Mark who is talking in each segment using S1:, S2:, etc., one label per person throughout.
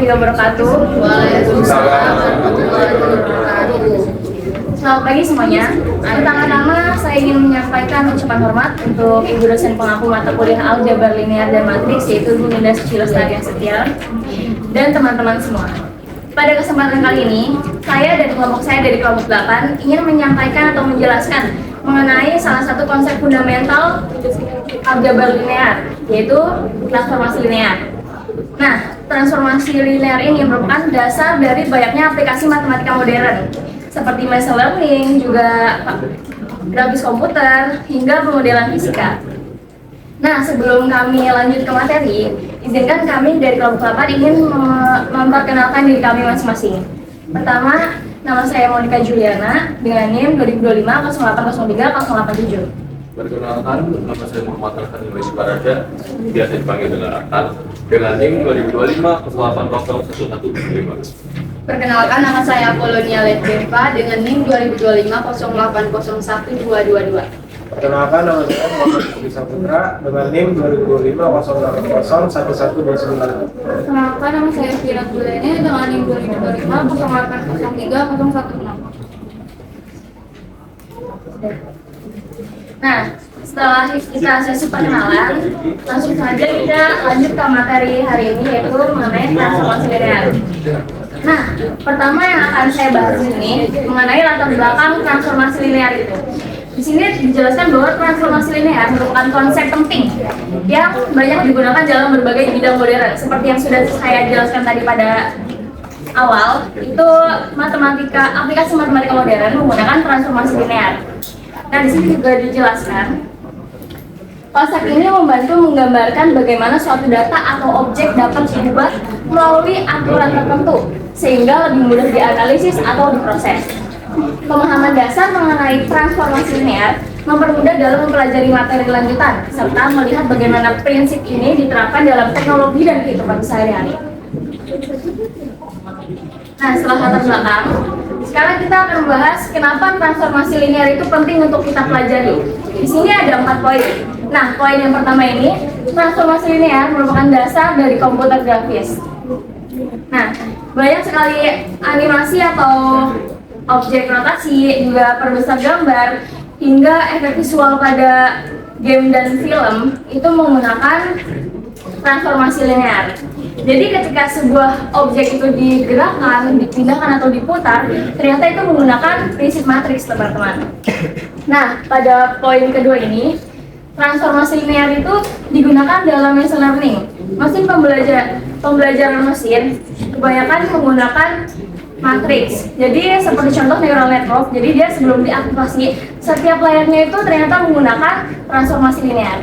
S1: warahmatullahi wabarakatuh.
S2: Waalaikumsalam warahmatullahi wabarakatuh.
S1: Selamat pagi semuanya. Pertama-tama saya ingin menyampaikan ucapan hormat untuk Ibu dosen pengampu mata kuliah Aljabar Linear dan Matriks, yaitu Bu Ninda Sucilestari Setia, dan teman-teman semua. Pada kesempatan kali ini, saya dari kelompok 8 ingin menyampaikan atau menjelaskan mengenai salah satu konsep fundamental aljabar linear, yaitu transformasi linear. Nah, transformasi linear ini merupakan dasar dari banyaknya aplikasi matematika modern, seperti machine learning, juga grafis komputer, hingga pemodelan fisika. Nah, sebelum kami lanjut ke materi, izinkan kami dari kelompok 8 ingin memperkenalkan diri kami masing-masing. Pertama, nama saya Monica Juliana dengan NIM 2025 0803 087.
S3: Perkenalkan, nama saya Muhammad Arkan Indonesia Barada, biasa dipanggil dengan Arkan, dengan NIM 2025 080115.
S2: Perkenalkan, nama saya Apolonia Ledgeva dengan NIM 2025 0801222.
S4: Perkenalkan, nama saya Muhammad Budi Saputra dengan NIM 2025 0801129.
S5: Perkenalkan, nama saya Fira Bulene dengan NIM 2025 0803 016.
S1: Nah, setelah kita sesi perkenalan, langsung saja kita lanjut ke materi hari ini, yaitu mengenai transformasi linear. Nah, pertama yang akan saya bahas ini mengenai latar belakang transformasi linear itu. Di sini dijelaskan bahwa transformasi linear merupakan konsep penting yang banyak digunakan dalam berbagai bidang modern. Seperti yang sudah saya jelaskan tadi pada awal, itu aplikasi matematika modern menggunakan transformasi linear. Nah, di sini juga dijelaskan konsep ini membantu menggambarkan bagaimana suatu data atau objek dapat diubah melalui aturan tertentu sehingga lebih mudah dianalisis atau diproses. Pemahaman dasar mengenai transformasi linear mempermudah dalam mempelajari materi lanjutan serta melihat bagaimana prinsip ini diterapkan dalam teknologi dan kehidupan sehari-hari. Nah, setelah latar belakang, sekarang kita akan membahas kenapa transformasi linear itu penting untuk kita pelajari. Di sini ada 4 poin. Nah, poin yang pertama ini, transformasi linear merupakan dasar dari komputer grafis. Nah, banyak sekali animasi atau objek rotasi, juga perbesar gambar, hingga efek visual pada game dan film itu menggunakan transformasi linear. Jadi ketika sebuah objek itu digerakkan, dipindahkan atau diputar, ternyata itu menggunakan prinsip matriks, teman-teman. Nah, pada poin kedua ini, transformasi linear itu digunakan dalam machine learning. Pembelajaran mesin kebanyakan menggunakan matriks. Jadi seperti contoh neural network, jadi dia sebelum diaktifasi, setiap layarnya itu ternyata menggunakan transformasi linear.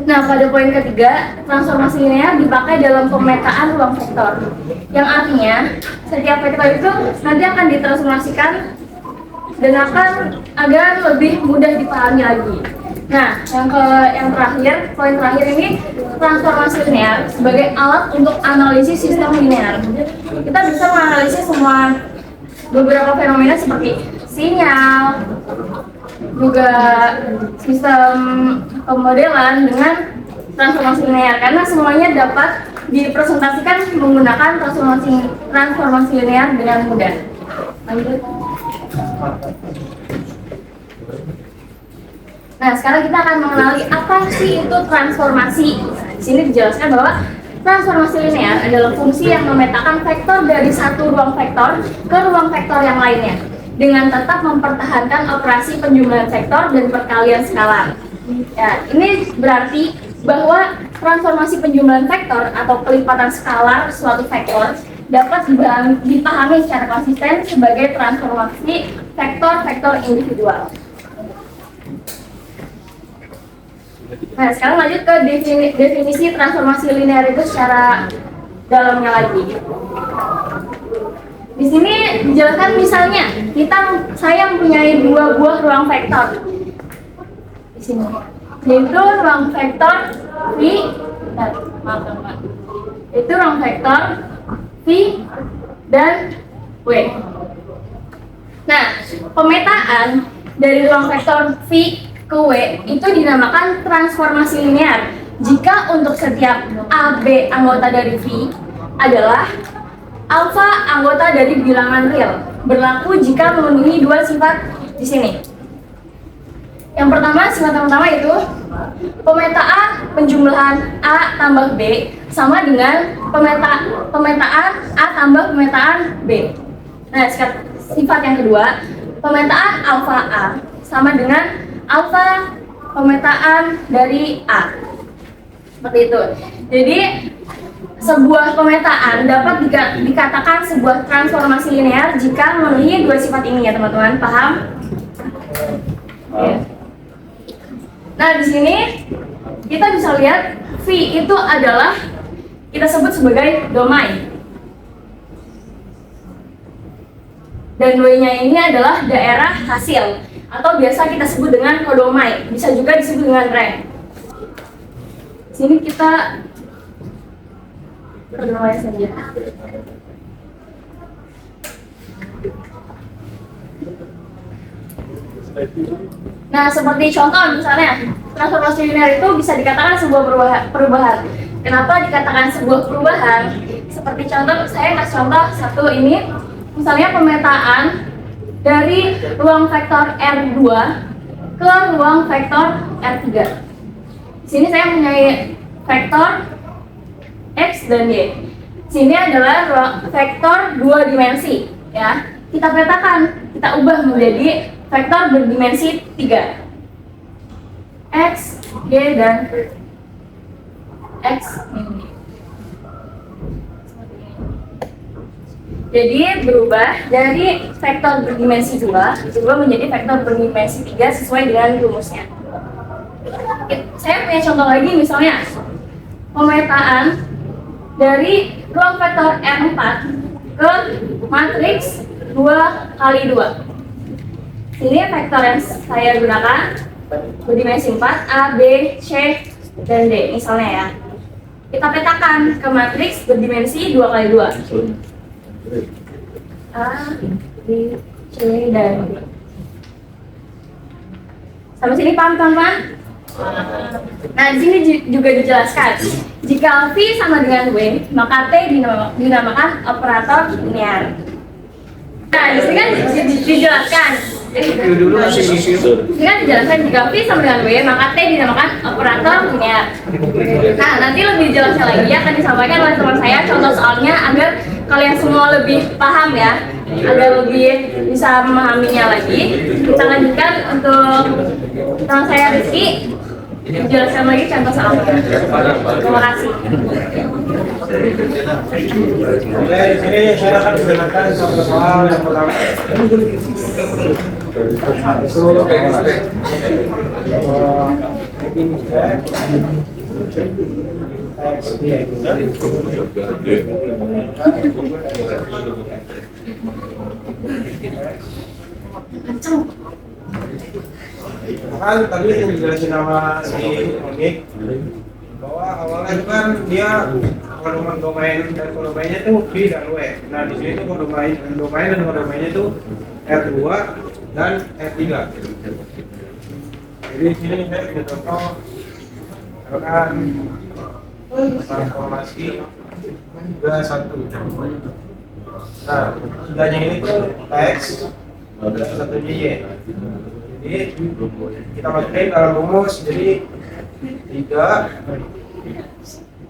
S1: Nah, pada poin ketiga, transformasi linear dipakai dalam pemetaan ruang vektor, yang artinya setiap vektor itu nanti akan ditransformasikan dan akan agar lebih mudah dipahami lagi. Nah, yang terakhir, poin terakhir ini, transformasi linear sebagai alat untuk analisis sistem linear. Kita bisa menganalisis beberapa fenomena seperti sinyal, juga sistem pemodelan dengan transformasi linear, karena semuanya dapat dipresentasikan menggunakan transformasi linear dengan mudah. Lanjut. Nah, sekarang kita akan mengenali apa sih itu transformasi. Di sini dijelaskan bahwa transformasi linear adalah fungsi yang memetakan vektor dari satu ruang vektor ke ruang vektor yang lainnya dengan tetap mempertahankan operasi penjumlahan vektor dan perkalian skalar. Ya, ini berarti bahwa transformasi penjumlahan vektor atau kelipatan skalar suatu vektor dapat dipahami secara konsisten sebagai transformasi vektor-vektor individual. Nah, sekarang lanjut ke definisi transformasi linear itu secara dalamnya lagi. Di sini dijelaskan misalnya saya mempunyai 2 buah ruang vektor. Di sini, yaitu ruang vektor V, itu ruang vektor V dan W. Nah, pemetaan dari ruang vektor V ke W itu dinamakan transformasi linear jika untuk setiap AB anggota dari V adalah alfa anggota dari bilangan real, berlaku jika memenuhi dua sifat di sini. Yang pertama, sifat yang pertama itu pemetaan penjumlahan A tambah B sama dengan pemetaan A tambah pemetaan B. Nah, sifat yang kedua, pemetaan alfa A sama dengan alfa pemetaan dari A. Seperti itu. Jadi, sebuah pemetaan dapat dikatakan sebuah transformasi linear jika memenuhi dua sifat ini ya teman-teman. Paham? Oke. Nah, di sini kita bisa lihat V itu adalah kita sebut sebagai domain. Dan W-nya ini adalah daerah hasil atau biasa kita sebut dengan kodomain, bisa juga disebut dengan rank. Sini kita kodomain saja. Nah, seperti contoh misalnya, transformasi linear itu bisa dikatakan sebuah perubahan. Kenapa dikatakan sebuah perubahan? Seperti contoh, saya kasih contoh satu ini, misalnya pemetaan dari ruang vektor R2 ke ruang vektor R3. Di sini saya punya vektor X dan Y. Sini adalah vektor dua dimensi, ya. Kita petakan, kita ubah menjadi vektor berdimensi 3. X, Y, dan X ini. Jadi berubah dari vektor berdimensi 2 menjadi vektor berdimensi 3 sesuai dengan rumusnya. Saya punya contoh lagi, misalnya pemetaan dari ruang vektor R4 ke matriks 2 x 2. Ini vektor yang saya gunakan berdimensi 4, A, B, C, dan D misalnya ya. Kita petakan ke matriks berdimensi 2 x 2. A, B, C, dan D. Sampai sini paham teman-teman? Nah, di sini juga dijelaskan, jika V sama dengan W, maka T dinamakan operator linear. Nah, di sini kan dijelaskan. Ini kan dijelaskan jika V sama dengan W, maka T dinamakan operator linear. Nah, nanti lebih jelasnya lagi akan disampaikan oleh teman saya contoh soalnya agar kalian semua lebih paham ya, agar lebih bisa memahaminya lagi. Kita lanjutkan untuk teman saya Rizky, dijelaskan lagi contoh soalnya. Terima kasih.
S4: Oke, di sini saya akan menjelaskan contoh soal yang pertama. Kan tadi yang dijelasin sama si Onik bahwa awalnya itu kan dia kodoman domain dan kodomainnya itu V dan W. Nah, di sini tuh kodomain dan kodomainnya itu R2 dan R3. Jadi di sini saya punya contoh misalkan transformasi 1. Nah, sudahnya ini tuh X dan satunya Y. Jadi kita masukin dalam rumus, jadi 3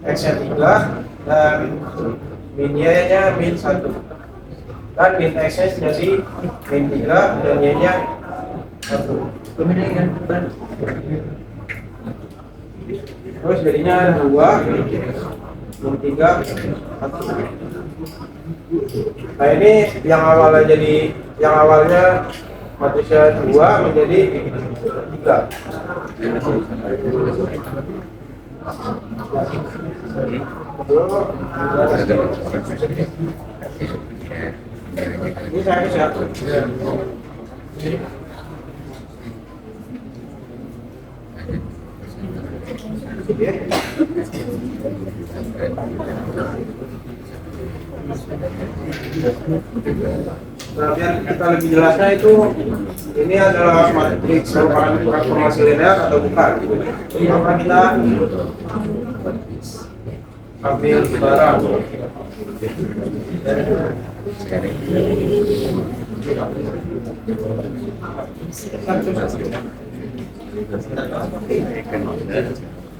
S4: X-nya 3 dan min Y-nya min 1 dan min X-nya jadi min 3 dan Y-nya 1. Terus jadinya ada 2 min 3 1. Nah, ini yang awalnya matriksnya 2 menjadi 3. Ini saya siap. Nah, biar kita lebih jelasnya itu ini adalah matriks merupakan transformasi linear atau bukan. Maka kita ambil barang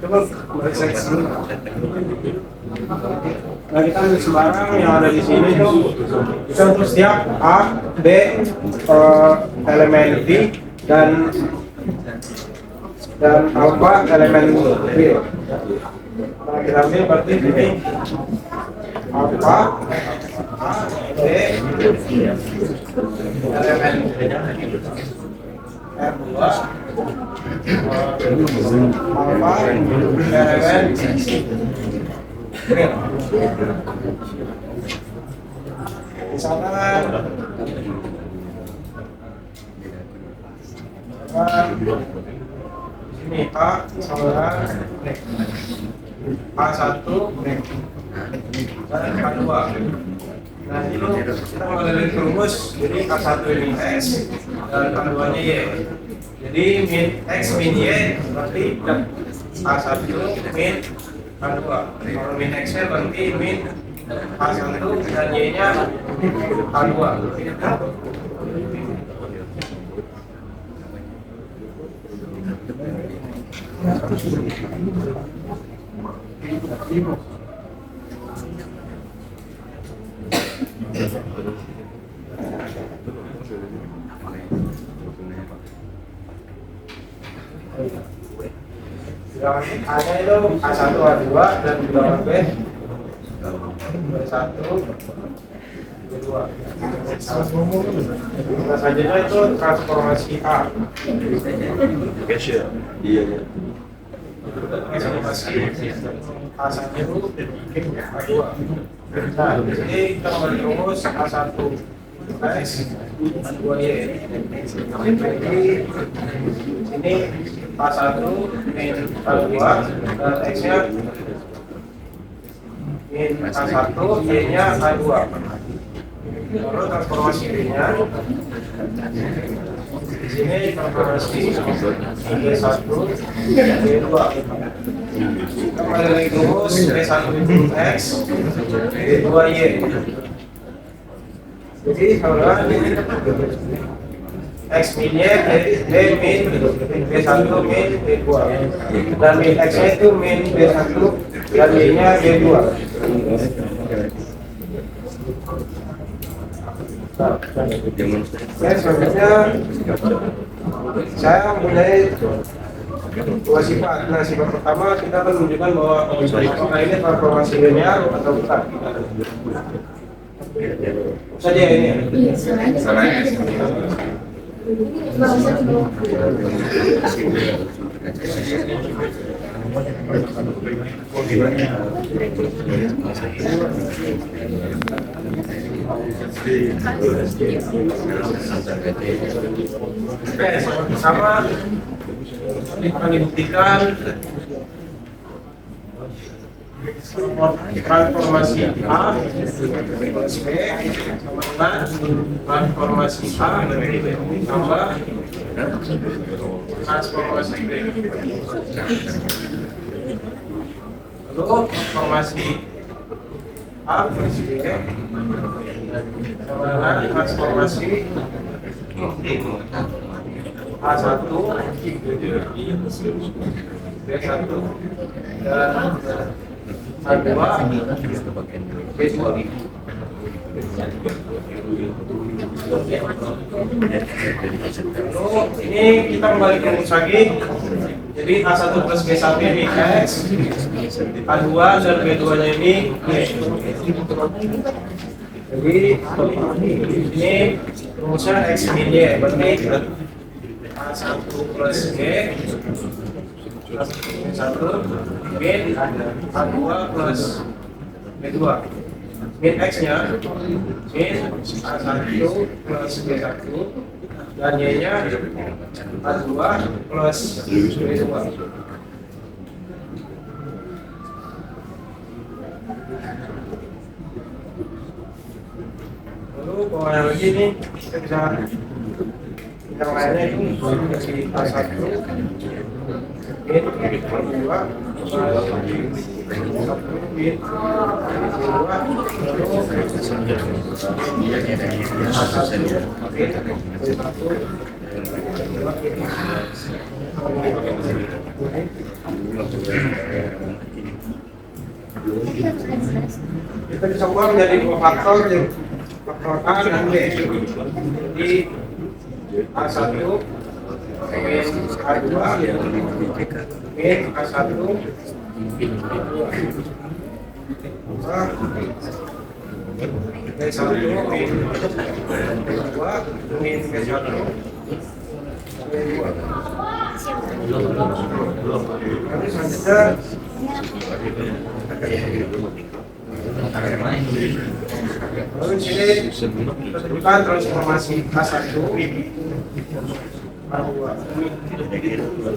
S4: Coba meriksa dulu. Nah, kita ambil sembarang yang ada di sini tuh kita untuk setiap A, B, elemen B dan alpha elemen B. Nah, kita ambil berarti ini alpha A, B, elemen R2 alpha elemen misalkan ini A sama A1 dan A2. Nah ini kita mengalami rumus, jadi A1 ini X dan A2 nya Y. Jadi min X min Y berarti A1 min A2. Kalau min X nya berarti min A1 dan Y nya A2. Bilangan A-nya itu A1, A2 dan bilangan B B1, B2. Nah, selanjutnya itu transformasi A. Transformasi A1 itu A2. Nah, jadi kita kembali rumus A1 X A2Y. Jadi ini A1 min A2 dan X nya min A1, Y nya A2. Lalu transformasi B nya di sini transformasi B1 B2. Kembali lagi rumus B1 itu X B2Y. Jadi kalau X min Y, B min B1 min B2 dan min X nya itu min B1 dan Y nya B2. Selanjutnya saya mempunyai dua sifat. Nah, sifat pertama kita akan menunjukkan bahwa apakah ini transformasi linear atau bukan. Saja ini. Sama akan dibuktikan transformasi A plus B sama dengan transformasi A tambah transformasi B. Lalu transformasi A plus B sama dengan transformasi A1 B1 dan A2 B2. Lalu ini kita kembali ke rumus lagi. Jadi A1 plus B1 ini X, A2 dan B2 nya ini Y. Jadi ini rumusnya X min Y, berarti A1 plus G plus B1 min A2 plus B2. Min X nya min A1 plus B1 dan Y nya A2 plus B2. Lalu bawahnya lagi nih kita bisa yang lainnya itu dari A1 min per 2 satu min kita bisa ubah menjadi dua faktor, faktor A dan B. Jadi A1 min A2 min A1 B1 min B2 min B1 B2. Lalu selanjutnya lalu di sini tentukan transformasi A1 A2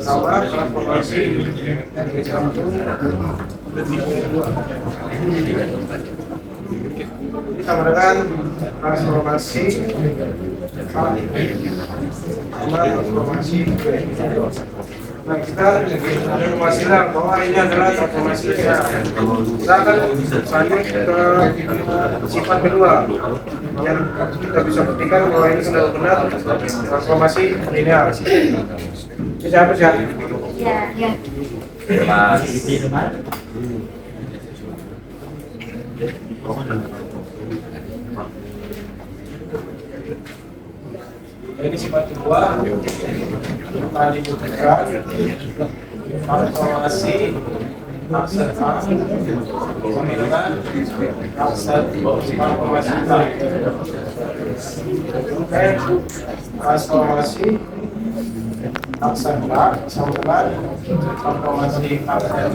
S4: tambah transformasi B1 B2. Sama dengan transformasi A tambah transformasi B. Nah, kita ada memastikan bahwa ini adalah transformasi linear. Kita akan lanjut ke sifat kedua yang kita bisa buktikan bahwa ini benar-benar transformasi linear. Siapa siapa?
S1: Ya.
S4: Ini sifat kedua tadi buktikan transformasi aksen A dengan aksen transformasi A. Transformasi aksen A sama dengan transformasi aksen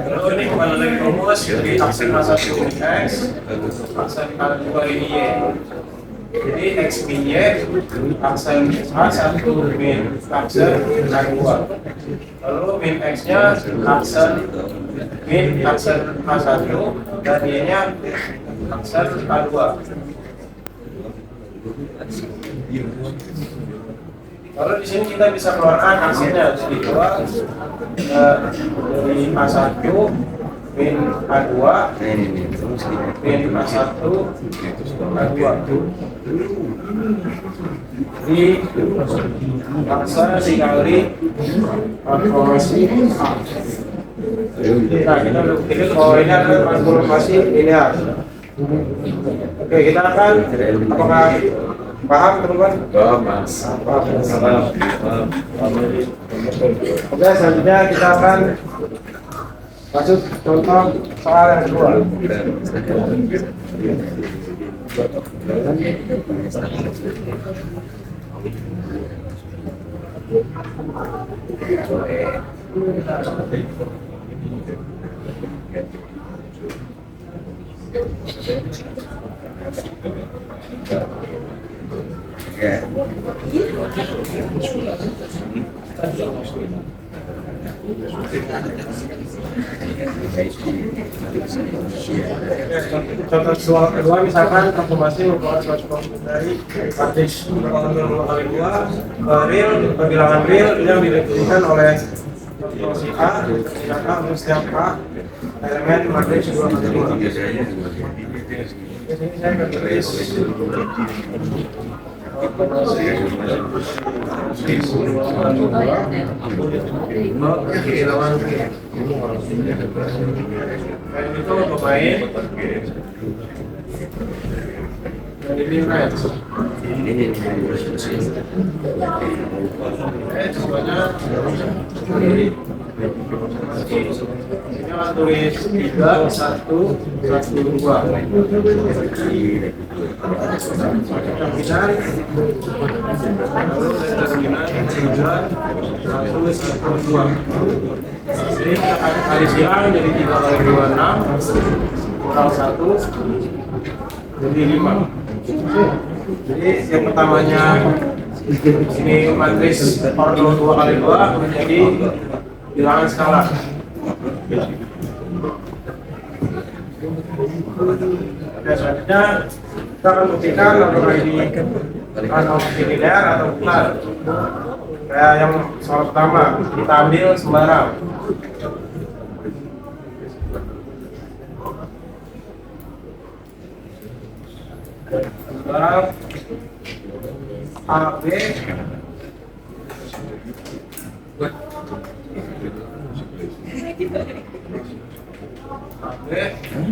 S4: Lalu ini kembali lagi rumus di aksen A1 ini X, aksen A2 ini Y. Jadi X min Y, aksen A1 min aksen A2. Lalu min X-nya aksen min aksen A1 dan Y-nya aksen A2. Lalu di sini kita bisa keluarkan hasilnya jadi dua dari A1 min A2 min A1 A2 di paksa dikali transformasi A. Nah, kita buktikan bahwa ini adalah transformasi linear. Oke, kita akan apakah paham teman-teman? Paham. Oke, selanjutnya kita akan lanjut contoh soal yang kedua. Contoh soal kedua, misalkan transformasi merupakan suatu produk dari matriks 2x2 real bilangan real yang didefinisikan oleh si A, sedangkan untuk setiap A elemen matriks 2x2. Di sini saya akan tulis dan itu pemain dan ini match. Semuanya ini akan tulis 3, 1, 1, 2. Determinan lalu determinan 3, 1, 1, 2. Jadi kita akan kali silang jadi 3 kali 2, 6 kurang 1 jadi 5. Jadi yang pertamanya ini matriks ordo 2x2 menjadi bilangan skala. Biasanya kita akan buktikan apakah ini linear atau bukan. Kayak yang soal pertama, kita ambil sembarang. Sembarang AB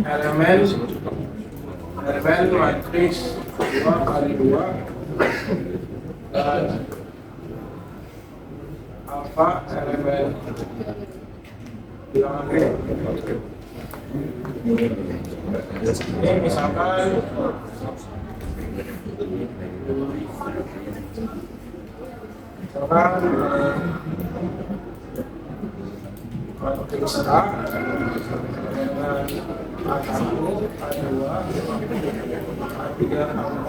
S4: elemen matriks 2 kali 2 dan alfa elemen bilangan B. Ini misalkan matriks A dengan A1, A2, A3, A4.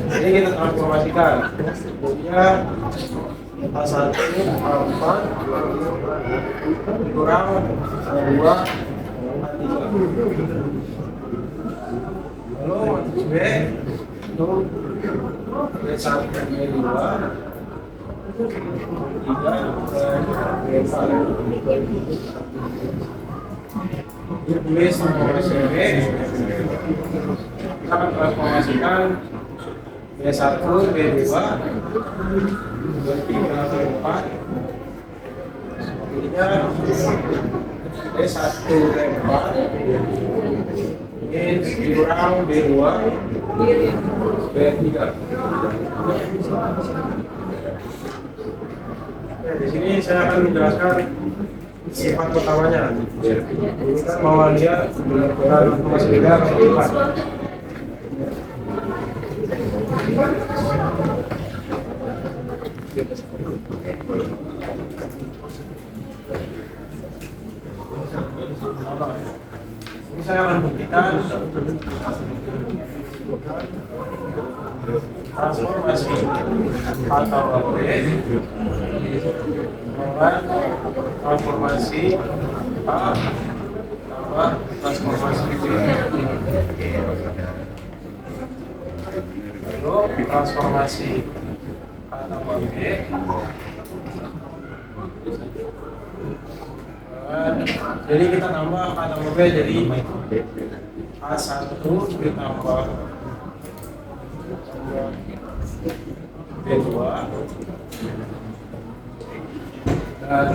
S4: Jadi kita transformasikan punya A1 A4 kurang A2 A3. Lalu matriks B itu B1 B2 3 dan B4. Ditulis transformasi B, kita akan transformasikan B1 B2 B3 B4 jadinya B1 B4 ini dikurang B2 B3. Di sini saya akan menjelaskan sifat utamanya. Ini kan bahwa dia benar-benar masih linear atau bukan. Ini saya akan buktikan transformasi atau B dengan transformasi A tambah transformasi B. Lalu transformasi A tambah B jadi kita tambah A tambah B jadi A1 ditambah B2 dan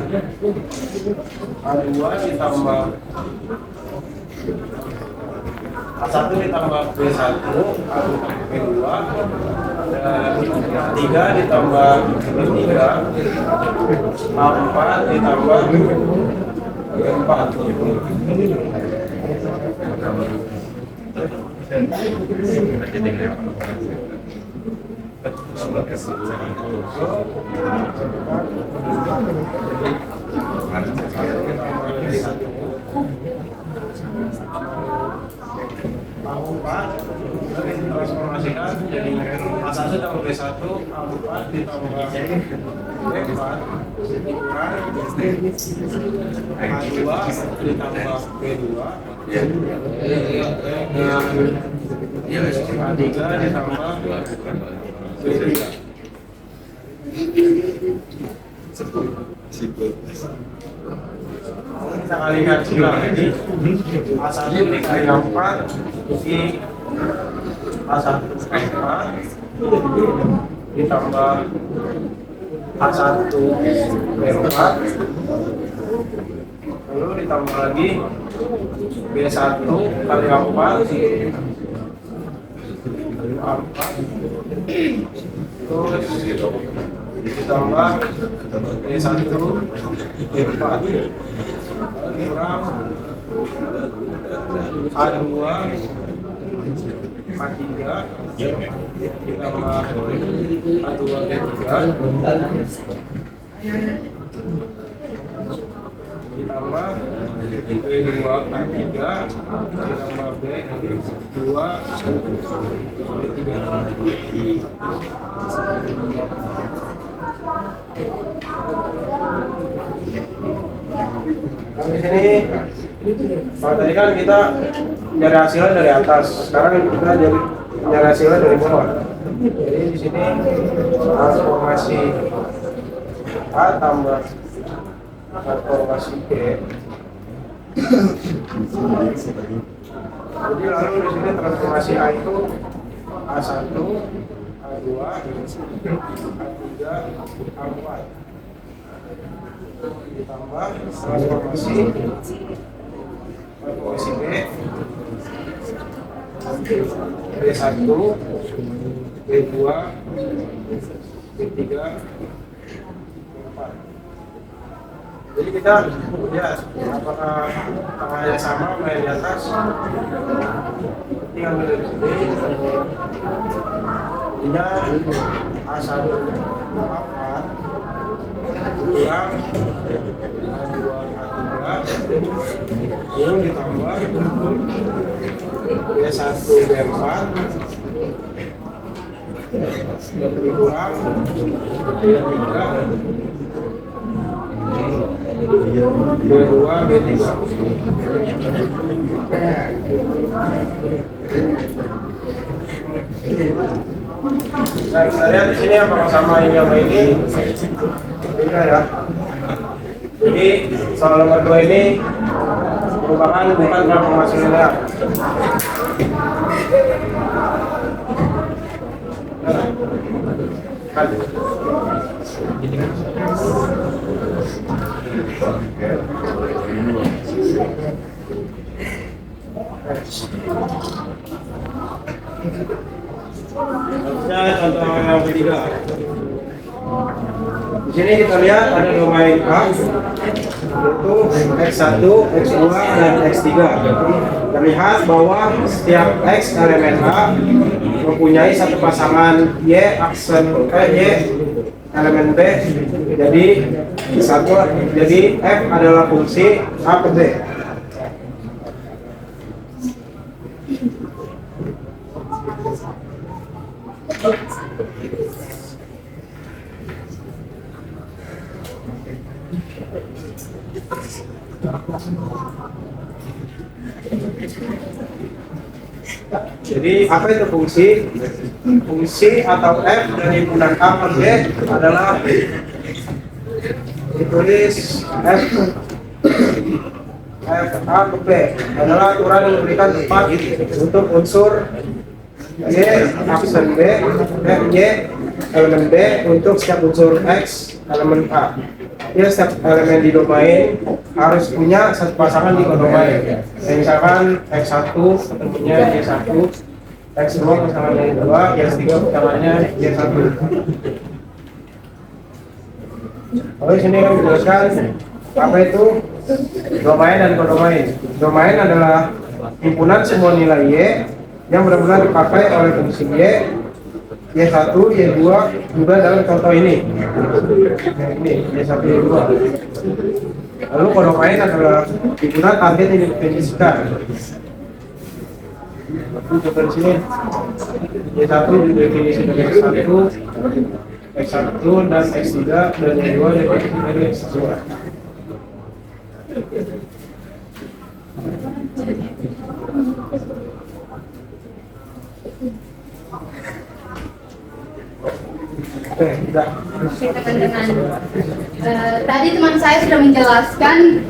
S4: A2 ditambah A1 ditambah B1 A2 B2 dan A3 ditambah B3 A4 ditambah B4. Transformasikan jadi A1 tambah B1 A4 ditambah B4 kurang A2 ditambah B2 A3 ditambah B3. Kita kalikan juga ini A1 dikali 4 di A1 A ditambah A1 B4 lalu ditambah lagi B1 kali 4 terus ditambah B1 B4 kurang A2 A3 ditambah A2 B3 ditambah B2 K3 ditambah B2 Nah, di sini kalau tadi kan kita nyari hasilnya dari atas, sekarang kita nyari hasilnya dari bawah. Jadi di sini transformasi A tambah transformasi B. Jadi lalu di sini transformasi A itu A1, A2, A3, A4 ditambah transformasi B B1, B2, B3, B4. Jadi kita lihat apakah tanggalnya sama main di atas. Tinggal dari sini. Jadinya A1 A4 kurang A2 A3 lalu ditambah B1 B4 kurang B3 B2 B3. Nah, kita lihat di sini apakah sama ini sama ini. Beda ya. Jadi soal nomor 2 ini merupakan bukan transformasi linear. Contoh yang ketiga. Di sini kita lihat ada domain A yaitu X1, X2, dan X3. Terlihat bahwa setiap X elemen A mempunyai satu pasangan Y aksen Y elemen B. Jadi F adalah fungsi A per B. Jadi apa itu fungsi? Fungsi atau F dari himpunan A per B adalah ditulis F A per B adalah aturan yang memberikan tempat untuk unsur Y aksen B, Y elemen B untuk setiap unsur X elemen A. Ya, setiap elemen di domain harus punya satu pasangan di kodomain. Misalkan X1 ketemunya Y1, X2 pasangannya Y2, X3 pasangannya Y1. Lalu sini kami jelaskan apa itu domain dan kodomain. Domain adalah himpunan semua nilai Y yang benar-benar dipakai oleh fungsi Y, Y1, Y2 juga dalam contoh ini. Ini Y1, Y2. Lalu kodomain adalah himpunan target yang didefinisikan. Contoh di sini Y1 didefinisi dari X1, X1 dan X3 dan Y2 didefinisi dari X2.
S2: Oke, teman-teman. Tadi teman saya sudah menjelaskan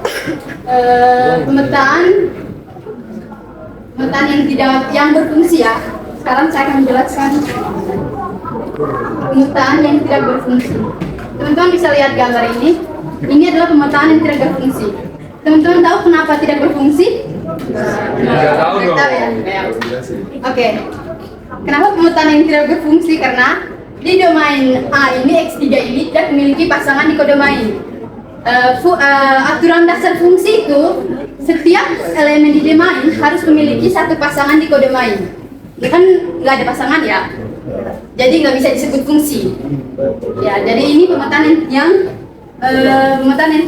S2: pemetaan yang berfungsi ya. Sekarang saya akan menjelaskan pemetaan yang tidak berfungsi. Teman-teman bisa lihat gambar ini. Ini adalah pemetaan yang tidak berfungsi. Teman-teman tahu kenapa tidak berfungsi?
S3: Tidak tahu dong.
S2: Ya? Oke. Kenapa pemetaan yang tidak berfungsi? Karena di domain A ini, X3 ini tidak memiliki pasangan di kodomain. Aturan dasar fungsi itu, setiap elemen di domain harus memiliki satu pasangan di kodomain. Ini kan nggak ada pasangan ya, jadi nggak bisa disebut fungsi. Ya, jadi ini pemetaan yang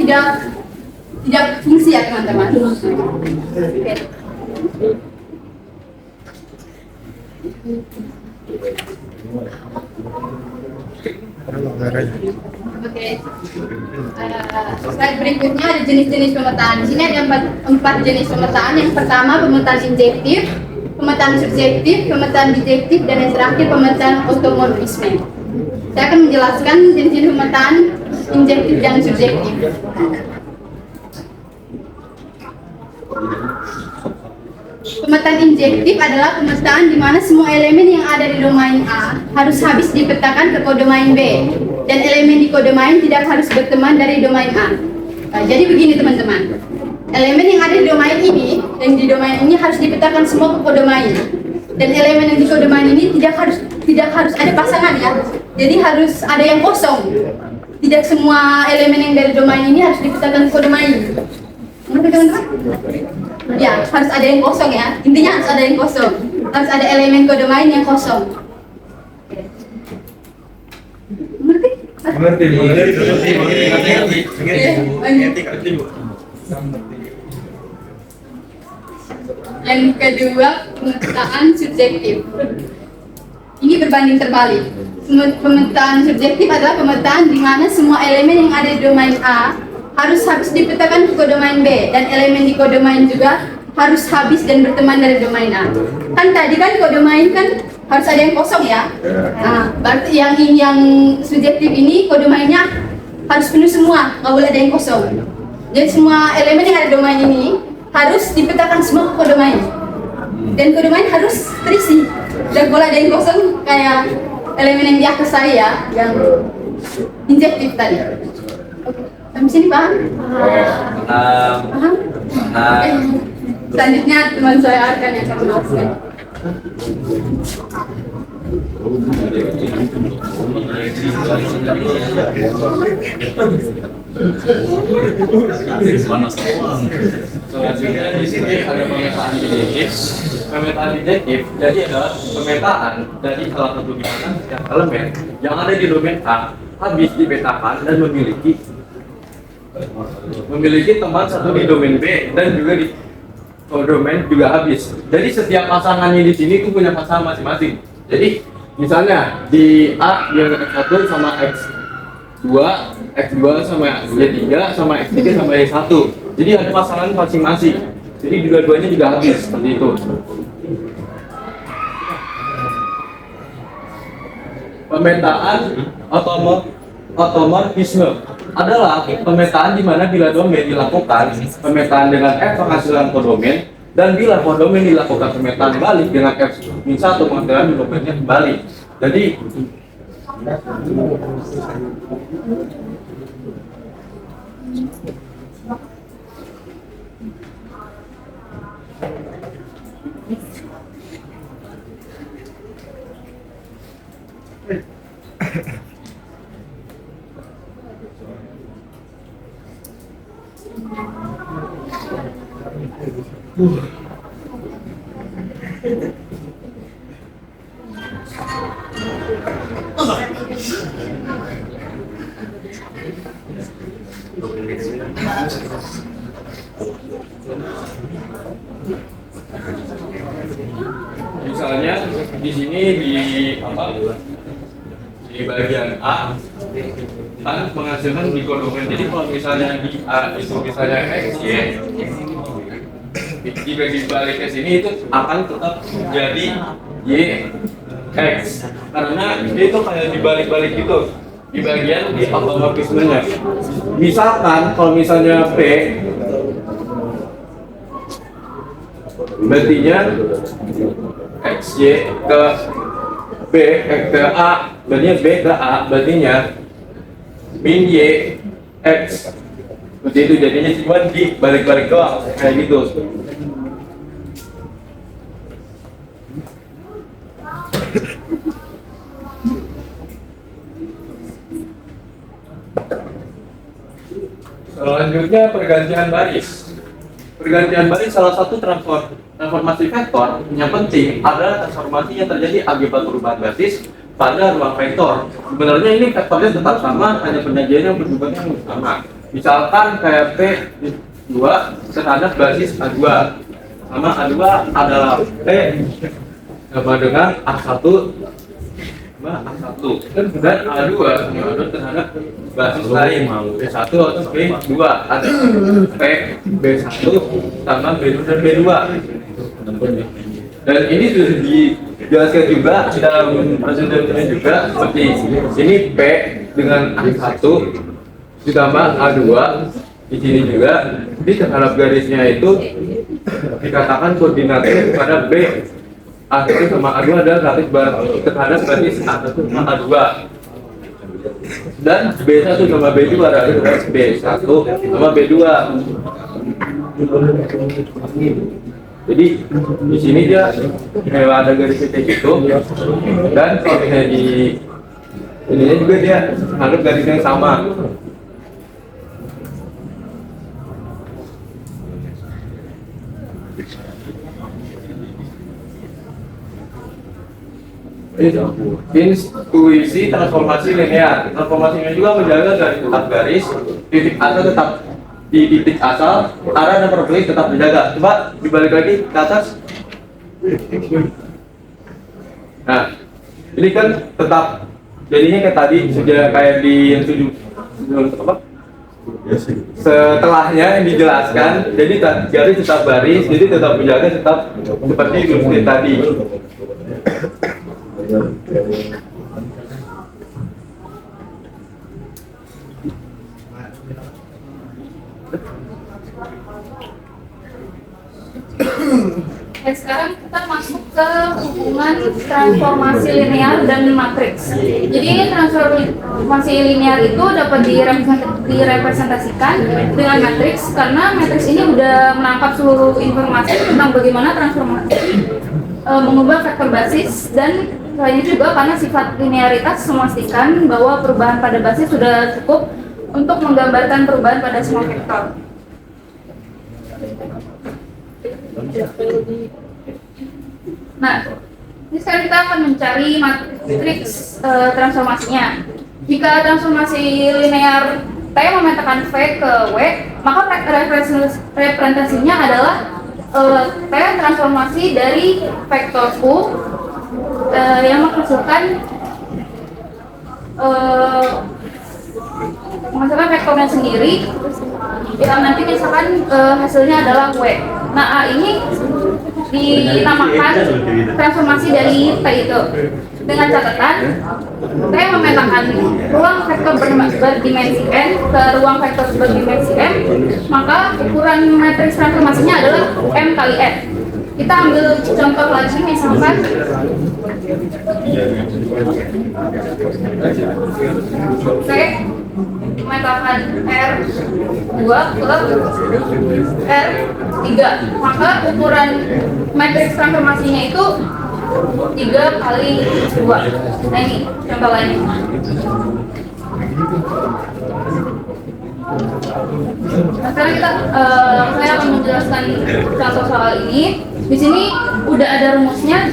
S2: tidak tidak fungsi ya teman-teman. Oke. Slide berikutnya ada jenis-jenis pemetaan. Di sini ada empat jenis pemetaan. Yang pertama pemetaan injektif, pemetaan subjektif, pemetaan bijektif, dan yang terakhir pemetaan otomorfisme. Saya akan menjelaskan jenis-jenis pemetaan injektif dan subjektif. Pemetaan injektif adalah pemetaan di mana semua elemen yang ada di domain A harus habis dipetakan ke kodomain B, dan elemen di kodomain tidak harus berteman dari domain A. Nah, jadi begini teman-teman, elemen yang ada di domain ini dan di domain ini harus dipetakan semua ke kodomain, dan elemen yang di kodomain ini tidak harus ada pasangan ya. Jadi harus ada yang kosong. Tidak semua elemen yang dari domain ini harus dipetakan ke kodomain. Mengerti teman-teman? Ya, harus ada yang kosong ya. Intinya harus ada yang kosong. Harus ada elemen kodomain yang kosong. Mengerti? Yang kedua, pemetaan subjektif. Ini berbanding terbalik. Pemetaan subjektif adalah pemetaan di mana semua elemen yang ada di domain A harus habis dipetakan ke kodomain B, dan elemen di kodomain juga harus habis dan berteman dari domain A. Kan tadi kan kodomain kan harus ada yang kosong ya. Nah, berarti yang subjektif ini kodomainnya harus penuh semua, nggak boleh ada yang kosong. Jadi semua elemen yang ada di domain ini harus dipetakan semua ke kodomain, dan kodomain harus terisi. Tidak boleh ada yang kosong kayak elemen yang di atas saya yang injektif tadi. Sampai sini paham? Paham? Oke. Selanjutnya teman saya Arkan yang akan menjelaskan.
S3: Selanjutnya di sini ada pemetaan bijektif. Pemetaan bijektif jadi adalah pemetaan dari salah satu di mana setiap elemen yang ada di domain A habis dipetakan dan memiliki teman satu di domain B dan juga di domain juga habis. Jadi setiap pasangannya di sini itu punya pasangan masing-masing. Jadi misalnya di A dia X1 sama X2, X2 sama Y3 sama X3 sama Y1. Jadi ada pasangan masing-masing. Jadi dua-duanya juga habis seperti itu. Pemetaan otomorfisme adalah pemetaan di mana bila domain dilakukan pemetaan dengan F penghasilan kodomain, dan bila kodomain dilakukan pemetaan balik dengan F-1 penghasilan domainnya kembali. Jadi misalnya di sini di bagian A kan menghasilkan di kodomain. Jadi kalau misalnya di A itu misalnya X, Y, jika dibalik ke sini itu akan tetap jadi Y, X, karena itu kayak dibalik-balik gitu di bagian di otomorfismenya. Misalkan kalau misalnya P berartinya XY ke B ke A, berartinya B ke A, berartinya min Y X. Seperti itu, jadinya cuma di balik-balik doang kayak gitu. Selanjutnya pergantian baris. Pergantian baris salah satu transformasi vektor yang penting adalah transformasi yang terjadi akibat perubahan basis pada ruang vektor. Sebenarnya ini vektornya tetap sama, hanya penyajiannya yang berubahnya sama. Misalkan kayak P dua terhadap basis A2, sama A2 adalah P sama dengan A1 sama A1, dan A2 terhadap basis lain B1 atau B2 ada P B1 sama B2 dan B2. Dan ini sudah dijelaskan juga dalam presentasinya juga, seperti ini P dengan A1 ditambah A2, di sini juga di terhadap garisnya itu dikatakan koordinatnya pada B A1 sama A2 adalah garis terhadap basis A1 sama A2, dan B1 sama B2 adalah garis B1 sama B2. Jadi di sini dia ada garis titik itu, dan kalau misalnya di ininya juga dia anggap garis yang sama. Intuisi transformasi linear. Transformasinya juga menjaga dari tetap garis, titik asal tetap di titik asal, arah dan profil tetap dijaga. Coba dibalik lagi ke atas. Nah, ini kan tetap jadinya kayak tadi, sudah kayak di yang apa? Setelahnya yang dijelaskan, jadi garis tetap baris, jadi tetap menjaga tetap seperti ilustrasi tadi.
S5: Sekarang kita masuk ke hubungan transformasi linear dan matriks. Jadi transformasi linear itu dapat direpresentasikan dengan matriks, karena matriks ini udah menangkap seluruh informasi tentang bagaimana transformasi mengubah vektor basis, dan selain itu juga karena sifat linearitas memastikan bahwa perubahan pada basis sudah cukup untuk menggambarkan perubahan pada semua vektor. Nah, ini sekarang kita akan mencari matriks transformasinya. Jika transformasi linear T memetakan V ke W, maka representasinya adalah T transformasi dari vektor U yang menghasilkan vektornya sendiri, yang nanti misalkan hasilnya adalah W. Nah, A ini dinamakan transformasi dari T itu, dengan catatan T memetakan ruang vektor berdimensi N ke ruang vektor berdimensi M, maka ukuran matriks transformasinya adalah M kali N. Kita ambil contoh lagi, misalkan T memetakan R2 plus R3, maka ukuran matriks transformasinya itu 3 kali 2. Nah, ini contoh lainnya. Nah, sekarang saya akan menjelaskan contoh soal ini. Di sini udah ada rumusnya,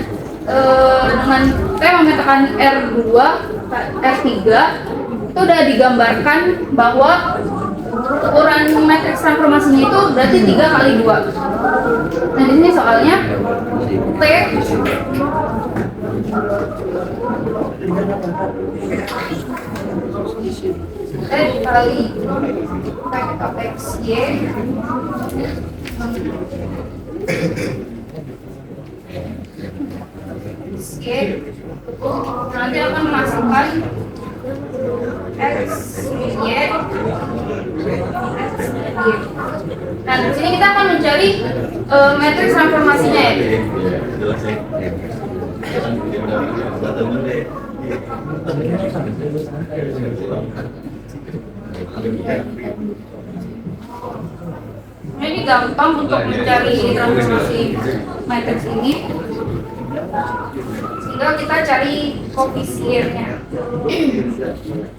S5: dengan T memetakan R2, R3 itu udah digambarkan bahwa ukuran matriks transformasinya itu berarti 3 kali 2. Nah, di sini soalnya T kali vektor X, Y nanti akan menghasilkan X, Y. Nah, di sini kita akan mencari matriks transformasinya ya. Nah, ini gampang untuk mencari transformasi matriks ini. Tinggal kita cari koefisiennya.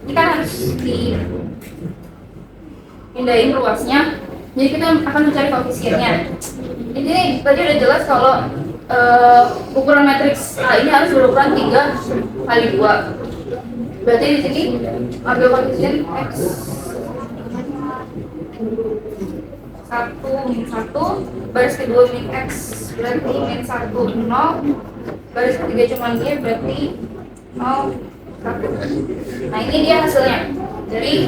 S5: Ini kan harus dipindahin ruasnya. Jadi kita akan mencari koefisiennya. Ini tadi udah jelas kalau ukuran matriks A ini harus berukuran 3 kali 2. Berarti di sini ambil koefisien X 1 min 1, baris kedua min X berarti min 1 0, baris ketiga cuma Y berarti 0 1. Nah ini dia hasilnya. Jadi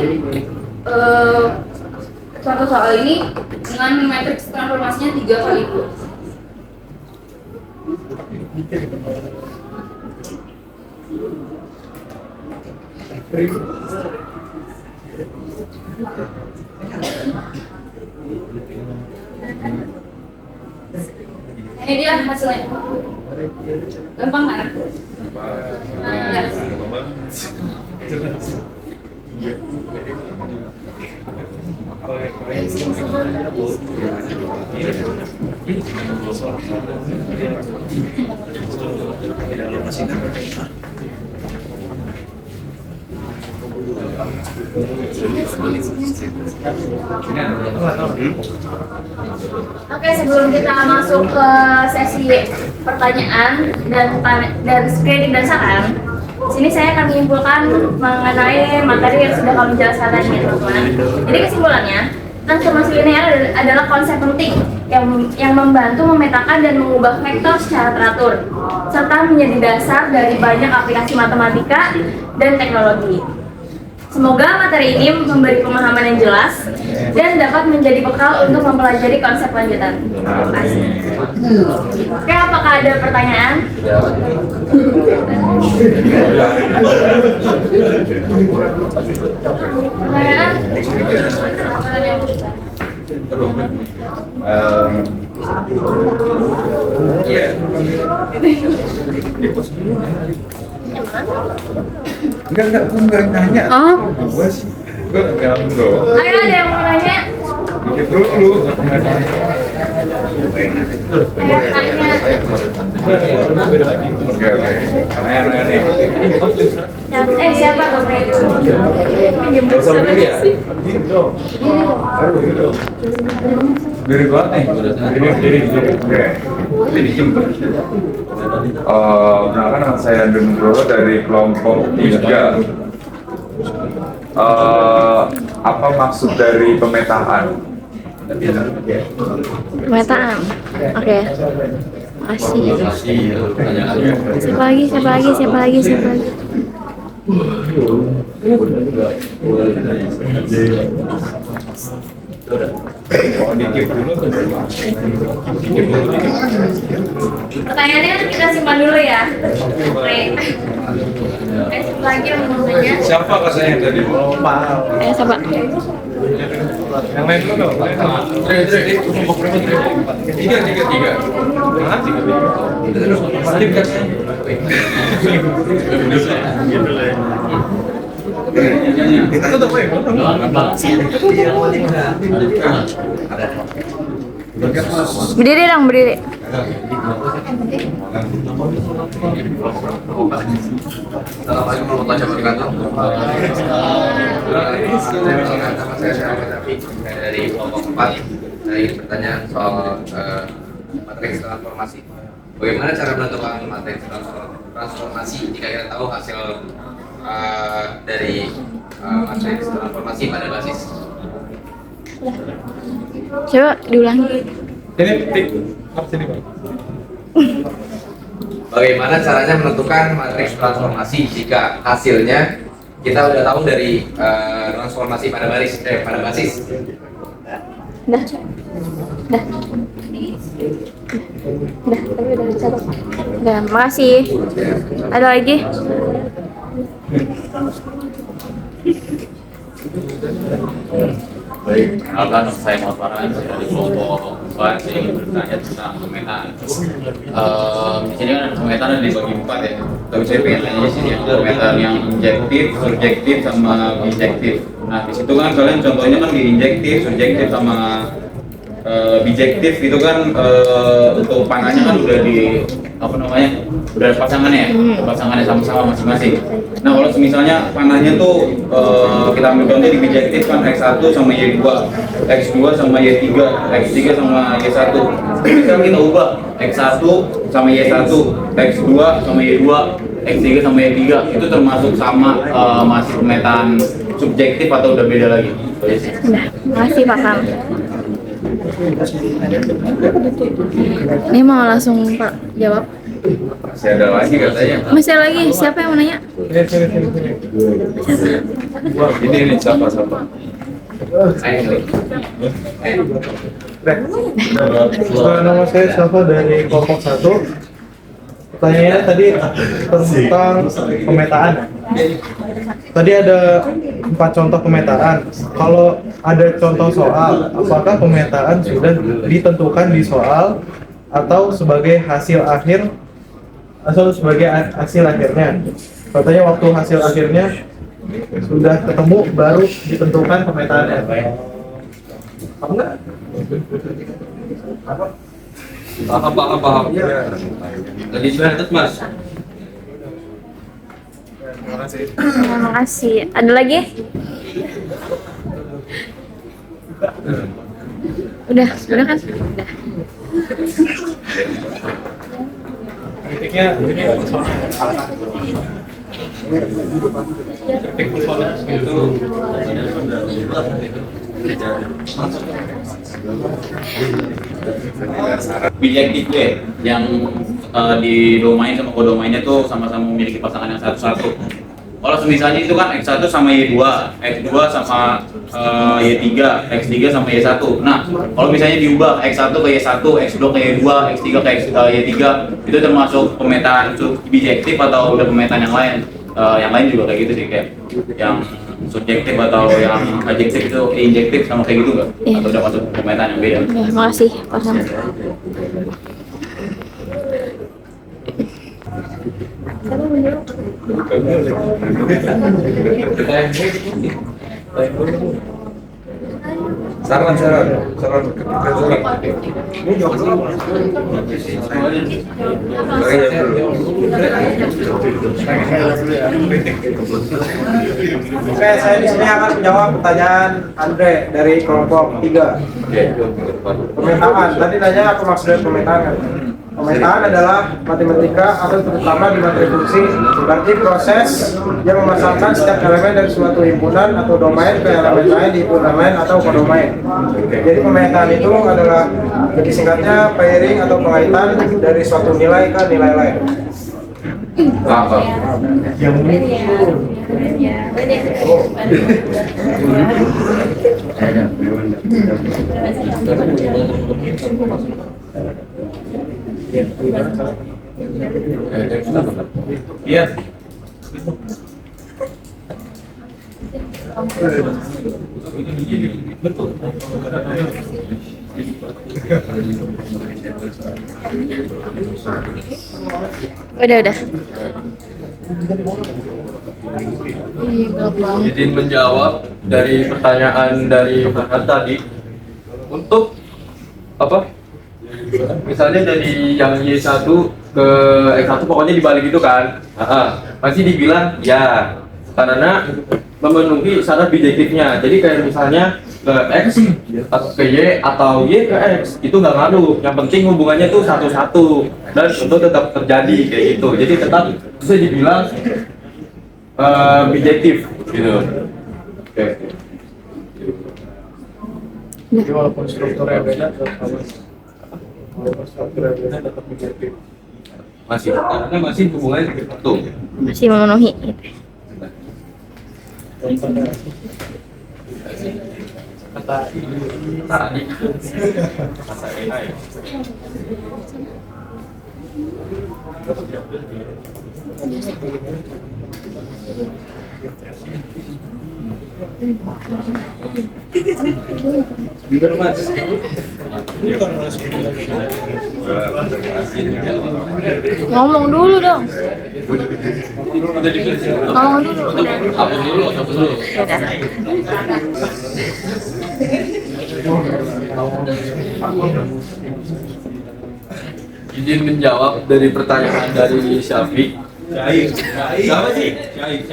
S5: suatu soal ini dengan matriks transformasinya 3 kali itu. Ini dia hasilnya. Gampang kan? Nah,
S1: Oke, sebelum kita masuk ke sesi pertanyaan dan screening dan saran, sini saya akan menyimpulkan mengenai materi yang sudah kami jelaskan tadi, teman-teman. Jadi kesimpulannya, transformasi linear adalah konsep penting yang membantu memetakan dan mengubah vektor secara teratur, serta menjadi dasar dari banyak aplikasi matematika dan teknologi. Semoga materi ini memberi pemahaman yang jelas dan dapat menjadi bekal untuk mempelajari konsep lanjutan. Terima kasih. Oke, apakah ada pertanyaan? Pertanyaan?
S6: Enggak, aku nggak nanya. Gua sih, gua nggak dong.
S1: Ayo, ada yang mau nanya?
S6: Mikir dulu. Oke. Nanya nih.
S1: Siapa tuh?
S6: Gak usah berdiri ya? Berdiri kuat nih. Berdiri. Oke. Perkenalkan nama saya Dendro dari kelompok 3. Apa maksud dari pemetaan?
S7: Pemetaan. Oke. Makasih. Siapa lagi?
S1: Pertanyaannya kita simpan dulu ya. Oke. Lagi yang mau nanya.
S6: Siapa katanya tadi?
S7: Siapa?
S6: Yang lain dulu dong. Tiga. Hah? Tiga. Kita tutup ya?
S7: Berdiri dong, berdiri.
S3: Assalamualaikum warahmatullahi wabarakatuh. Nama saya Syarif Taufik dari kelompok 4. Saya ingin bertanya soal matriks transformasi. Bagaimana cara menentukan matriks transformasi jika kita tahu hasil dari matriks transformasi pada basis?
S7: Coba diulangi.
S6: Ini tik. Sini, Pak.
S3: Bagaimana caranya menentukan matriks transformasi jika hasilnya kita udah tahu dari transformasi pada basis?
S7: Dah, tapi udah satu. Udah, makasih. Ada lagi?
S8: Baik, perkenalkan nama saya Muhammad Farhan dari kelompok 4. Saya ingin bertanya tentang pemetaan. Di sini kan pemetaan ada dibagi 4 ya. Tapi saya pengen tanya sih ya, pemetaan yang injektif, subjektif, sama bijektif. Nah, di situ kan kalian contohnya kan di injektif, subjektif, sama bijektif itu kan untuk panahnya kan udah di udah ada pasangannya sama-sama masing-masing. Nah, kalau misalnya panahnya tuh kita ambil contoh di bijektif kan X1 sama Y2, X2 sama Y3, X3 sama Y1. Bisa kita ubah X1 sama Y1, X2 sama Y2, X3 sama Y3 itu termasuk sama masih pemetaan subjektif atau udah beda lagi?
S7: Udah, makasih Pak Kam. Ini mau langsung Pak jawab.
S6: Masih ada lagi katanya.
S7: Masih ada lagi, siapa yang mau nanya?
S6: Ini siapa?
S4: Nama saya Syafa dari kelompok 1. Pertanyaannya tadi tentang pemetaan. Tadi ada 4 contoh pemetaan. Kalau ada contoh soal, apakah pemetaan sudah ditentukan di soal atau sebagai hasil akhir atau sebagai hasil akhirnya? Katanya waktu hasil akhirnya sudah ketemu baru ditentukan pemetaannya. Apa enggak? Apa?
S3: Paham. Tadi sudah catat Mas.
S7: Terima kasih. Ada lagi? Udah kan? Udah.
S4: Kritiknya
S8: Bijektif gue yang di domain sama kodomainnya tuh sama-sama memiliki pasangan yang satu-satu. Kalau misalnya itu kan X1 sama Y2, X2 sama Y3, X3 sama Y1. Nah, kalau misalnya diubah X1 ke Y1, X2 ke Y2, X3 ke Y3, itu termasuk pemetaan bijektif atau udah pemetaan yang lain? Yang lain juga kayak gitu sih, kayak yang subjektif atau yang adjektif itu injektif sama kayak gitu nggak?
S7: Iya.
S8: Atau udah masuk pemetaan yang beda?
S7: Ya, makasih Pak Sam.
S6: Saran.
S4: Oke, saya di sini akan menjawab pertanyaan Andre dari kelompok 3. Pemetaan. Tadi nanya apa maksud dari pemetaan kan? Pemetaan adalah matematika atau terutama di materi fungsi, berarti proses yang memasangkan setiap elemen dari suatu himpunan atau domain ke elemen lain di himpunan lain atau kodomain. Jadi pemetaan itu adalah jadi singkatnya pairing atau pengaitan dari suatu nilai ke nilai lain.
S3: Iya.
S7: Udah.
S3: Izin menjawab dari pertanyaan dari Farhan tadi. Untuk apa? Misalnya dari yang Y1 ke X1 pokoknya dibalik itu kan. Masih dibilang ya karena memenuhi syarat bijektifnya. Jadi kayak misalnya ke X atau ke Y atau Y ke X itu nggak ngaruh. Yang penting hubungannya tuh satu-satu dan untuk tetap terjadi kayak gitu. Jadi tetap bisa dibilang bijektif gitu. Oke.
S4: Jadi walaupun strukturnya beda, tetap bijektif.
S3: Masih karena masih hubungannya satu.
S7: Masih memenuhi.
S4: Kata
S7: Ngomong dulu dong. Ngomong dulu.
S3: Apa dulu?
S7: Udah.
S3: Izin menjawab dari pertanyaan dari Syafiq. Siapa sih? Syai.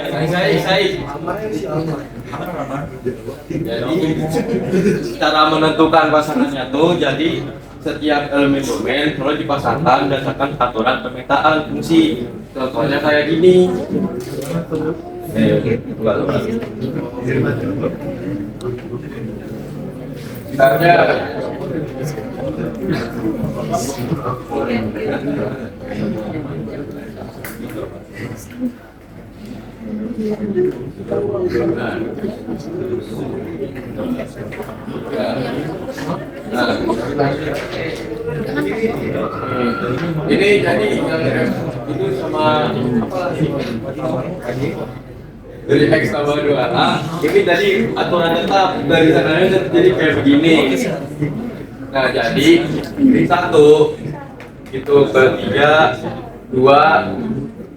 S3: Jadi cara menentukan pasangannya tuh jadi setiap elemen domain kalau dipasangkan berdasarkan aturan pemetaan fungsi. Contohnya kayak gini. Misalnya Ini jadi itu sama apa dari X tambah 2A ini tadi aturan tetap dari sananya jadi kayak begini. Nah jadi satu itu ke 3, 2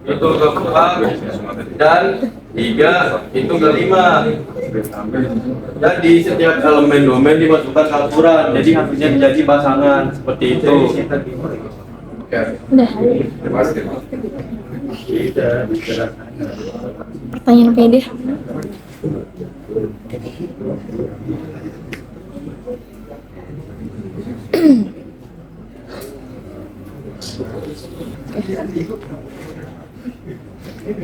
S3: itu ke 4 dan 3 itu ke 5. Jadi setiap elemen domain dimasukkan ke aturan, jadi harusnya menjadi pasangan seperti itu.
S7: Udah. Pertanyaan PD.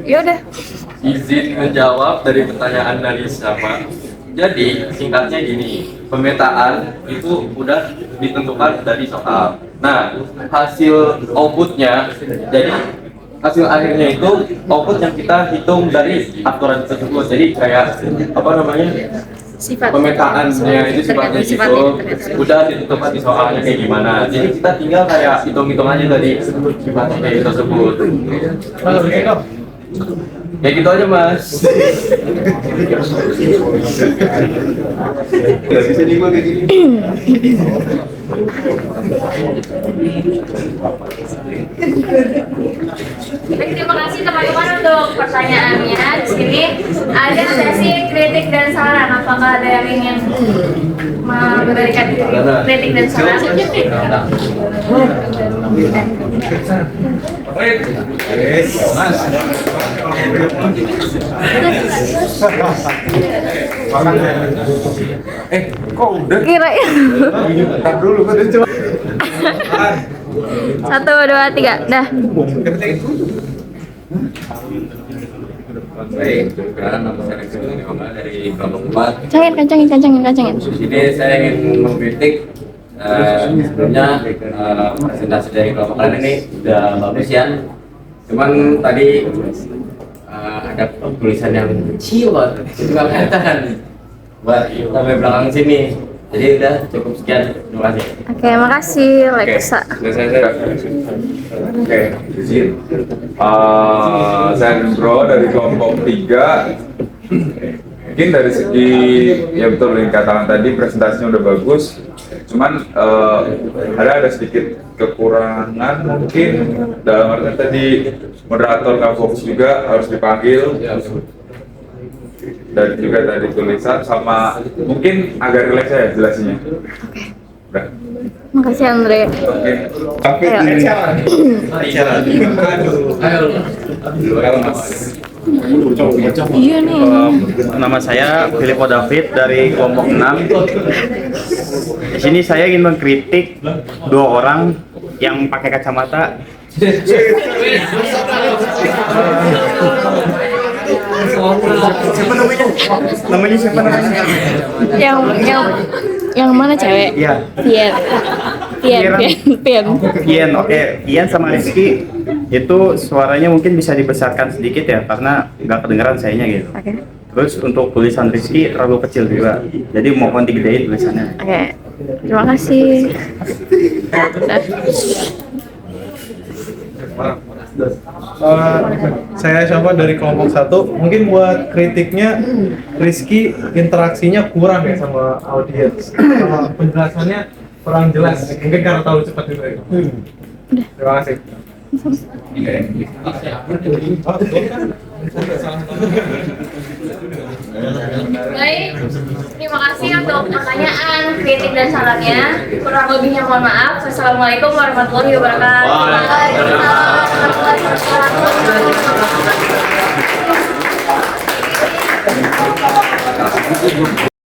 S7: Yaudah.
S3: Izin menjawab dari pertanyaan dari siapa. Jadi singkatnya gini, pemetaan itu udah ditentukan dari soal. Nah, hasil outputnya, jadi hasil akhirnya itu output yang kita hitung dari aturan tersebut. Jadi kayak apa namanya?
S7: Sifat.
S3: Pemetaannya itu sifatnya gitu, udah ditentukan di soalnya kayak gimana. Jadi kita tinggal kayak hitung-hitung aja dari sifatnya kayak tersebut. Ya gitu aja mas. Gak bisa nih gua kayak gini.
S1: Baik, terima kasih teman-teman untuk pertanyaannya. Di sini ada sesi kritik dan saran. Apakah ada yang ingin memberikan kritik dan saran?
S3: Kok udah?
S7: Kirain.
S3: Ntar dulu, gua udah coba.
S7: 1, 2, 3. Dah.
S8: Baik, sekarang nama saya Rizky Omar dari kelompok 4.
S7: Kencangin.
S8: Di sini saya ingin mengkritik sebelumnya presentasi dari kelompok kalian ini sudah bagus ya. Cuman tadi ada tulisan yang kecil banget, itu nggak kelihatan buat sampai belakang sini. Jadi udah cukup sekian, terima kasih.
S7: Oke, makasih Lexa.
S6: Oke, izin. Saya Bro dari kelompok 3. Mungkin dari segi ya betul yang katakan tadi presentasinya udah bagus. Cuman ada sedikit kekurangan mungkin dalam artian tadi moderator nggak fokus juga harus dipanggil. Dan juga tadi tulisan sama mungkin agak rileks ya jelasinnya. Udah.
S7: Makasih Andre.
S6: Oke. Tapi
S7: Iya nih.
S9: Nama saya Filipo David dari kelompok 6. Di sini saya ingin mengkritik 2 orang yang pakai kacamata. Namanya siapa namanya?
S7: Yang mana cewek?
S9: Iya.
S7: Pian.
S9: Oke. Pian sama Rizky itu suaranya mungkin bisa dibesarkan sedikit ya karena nggak kedengeran sayanya gitu.
S7: Oke.
S9: Terus untuk tulisan Rizky terlalu kecil juga. Jadi mohon digedein tulisannya.
S7: Oke. Terima kasih.
S4: Saya coba dari kelompok 1. Mungkin buat kritiknya Rizky interaksinya kurang ya sama audiens. Sama penjelasannya kurang jelas. Mungkin karena terlalu cepat juga. Terima kasih.
S1: Baik, terima kasih untuk pertanyaan, kritik dan sarannya. Kurang lebihnya mohon maaf. Wassalamualaikum warahmatullahi wabarakatuh.
S3: Waalaikumsalam.